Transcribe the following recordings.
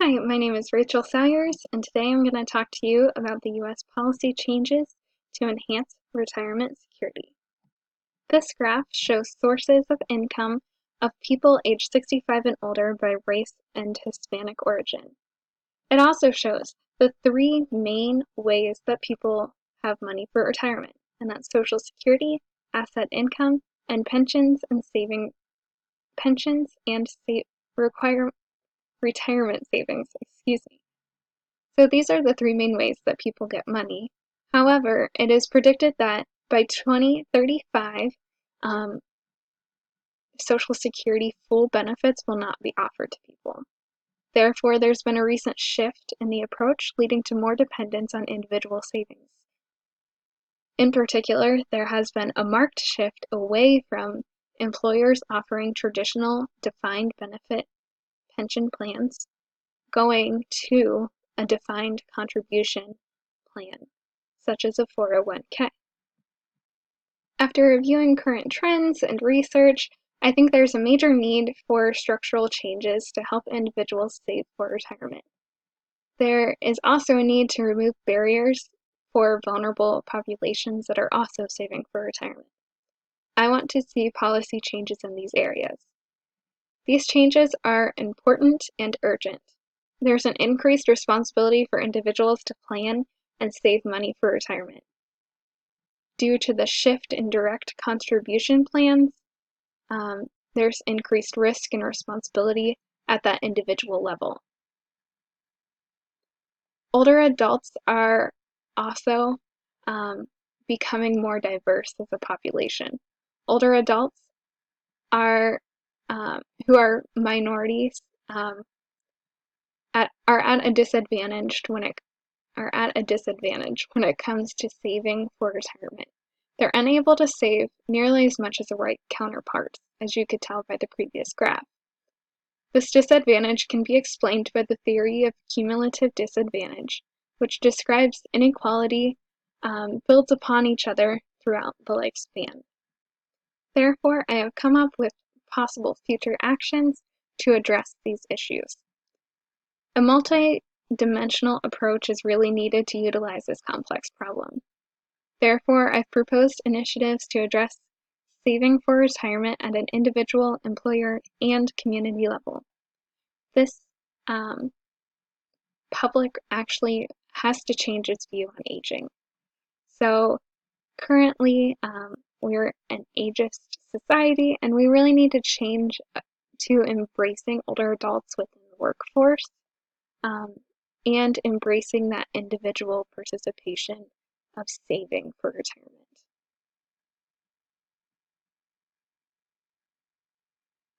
Hi, my name is Rachel Salyers, and today I'm going to talk to you about the U.S. policy changes to enhance retirement security. This graph shows sources of income of people aged 65 and older by race and Hispanic origin. It also shows the three main ways that people have money for retirement, and that's Social Security, asset income, and pensions and retirement savings, So these are the three main ways that people get money. However, it is predicted that by 2035, um, Social Security full benefits will not be offered to people. Therefore, there's been a recent shift in the approach, leading to more dependence on individual savings. In particular, there has been a marked shift away from employers offering traditional defined benefit pension plans going to a defined contribution plan, such as a 401k. After reviewing current trends and research, I think there's a major need for structural changes to help individuals save for retirement. There is also a need to remove barriers for vulnerable populations that are also saving for retirement. I want to see policy changes in these areas. These changes are important and urgent. There's an increased responsibility for individuals to plan and save money for retirement. Due to the shift in direct contribution plans, there's increased risk and responsibility at that individual level. Older adults are also becoming more diverse as a population. Older adults are who are minorities are at a disadvantage when it comes to saving for retirement. They're unable to save nearly as much as the white counterparts, as you could tell by the previous graph. This disadvantage can be explained by the theory of cumulative disadvantage, which describes inequality builds upon each other throughout the lifespan. Therefore, I have come up with possible future actions to address these issues. A multi-dimensional approach is really needed to utilize this complex problem. Therefore, I've proposed initiatives to address saving for retirement at an individual, employer, and community level. This public actually has to change its view on aging. So currently, we're an ageist society, and we really need to change to embracing older adults within the workforce and embracing that individual participation of saving for retirement.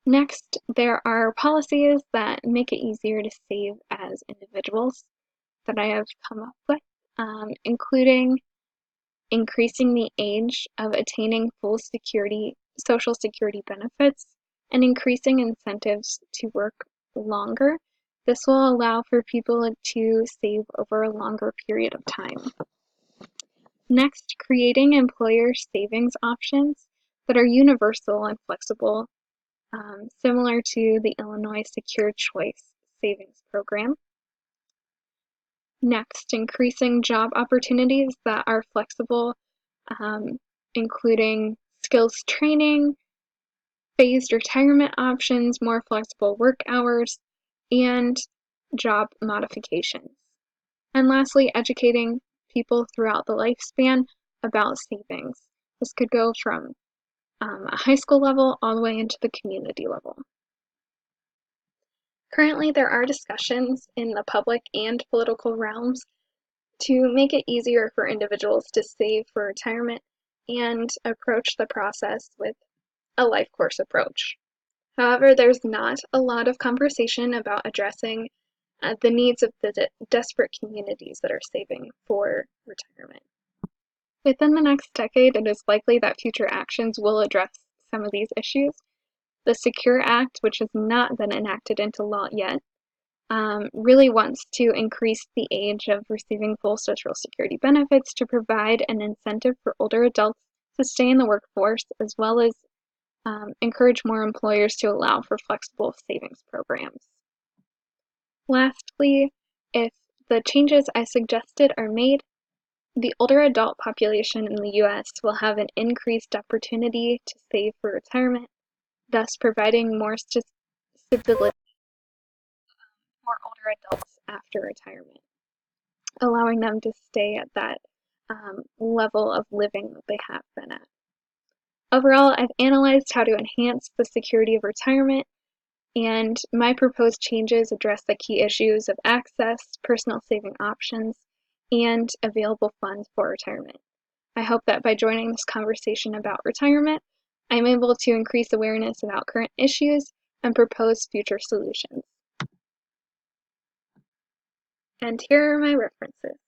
Next, there are policies that make it easier to save as individuals that I have come up with, including increasing the age of attaining full Social Security benefits and increasing incentives to work longer. This will allow for people to save over a longer period of time. Next, creating employer savings options that are universal and flexible, similar to the Illinois Secure Choice Savings Program. Next, increasing job opportunities that are flexible, including skills training, phased retirement options, more flexible work hours, and job modifications. And lastly, educating people throughout the lifespan about savings. This could go from a high school level all the way into the community level. Currently, there are discussions in the public and political realms to make it easier for individuals to save for retirement and approach the process with a life course approach. However, there's not a lot of conversation about addressing the needs of the desperate communities that are saving for retirement. Within the next decade, it is likely that future actions will address some of these issues. The SECURE Act, which has not been enacted into law yet, really wants to increase the age of receiving full Social Security benefits to provide an incentive for older adults to stay in the workforce, as well as encourage more employers to allow for flexible savings programs. Lastly, if the changes I suggested are made, the older adult population in the U.S. will have an increased opportunity to save for retirement, thus providing more stability for older adults after retirement, allowing them to stay at that level of living that they have been at. Overall, I've analyzed how to enhance the security of retirement, and my proposed changes address the key issues of access, personal saving options, and available funds for retirement. I hope that by joining this conversation about retirement, I'm able to increase awareness about current issues and propose future solutions. And here are my references.